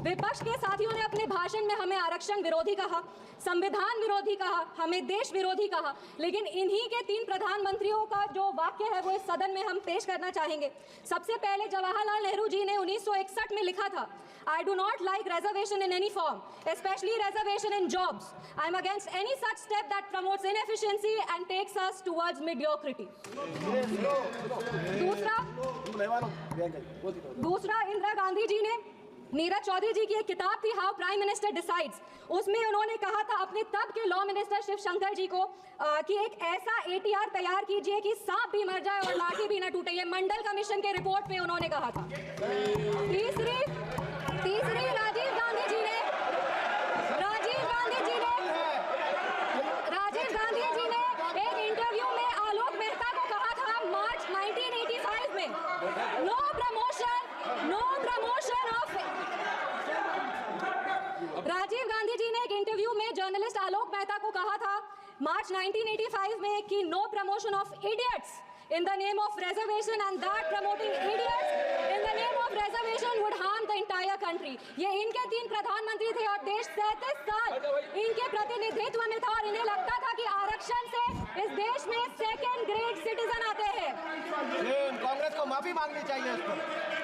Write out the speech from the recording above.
विपक्ष के साथियों ने अपने भाषण में हमें आरक्षण विरोधी कहा, संविधान विरोधी कहा, हमें देश विरोधी कहा, लेकिन इन्हीं के 3 प्रधानमंत्रियों का जो वाक्य है वो इस सदन में हम पेश करना चाहेंगे। सबसे पहले जवाहरलाल नेहरू जी ने 1961 में लिखा था, I do not like reservation in any form, especially reservation in jobs. I am against any such step that promotes inefficiency and takes us towards mediocrity. दूसरा इंदिरा गांधी जी ने, नीरज चौधरी जी की एक किताब थी हाउ प्राइम मिनिस्टर डिसाइड्स, उसमें उन्होंने कहा था अपने तब के लॉ मिनिस्टर शिव शंकर जी को कि एक ऐसा ATR तैयार कीजिए कि सांप भी मर जाए और लाठी भी न टूटे। ये मंडल कमीशन के रिपोर्ट पे उन्होंने कहा था। तीसरी राजीव गांधी जी ने एक इंटरव्यू में आलोक मेहता को कहा था मार्च 1985 में, no promotion off. Rajiv Gandhi ji ने एक इंटरव्यू में जर्नलिस्ट आलोक मेहता को कहा था मार्च 1985 में कि no promotion of idiots in the name of reservation, and that promoting idiots in the name of reservation would harm the entire country. ये इनके 3 प्रधानमंत्री थे और देश 37 साल इनके प्रतिनिधित्व में था और इन्हें लगता था कि आरक्षण से इस देश में 2nd ग्रेड सिटीजन आते हैं। कांग्रेस को माफी मांगनी चाहिए इसको।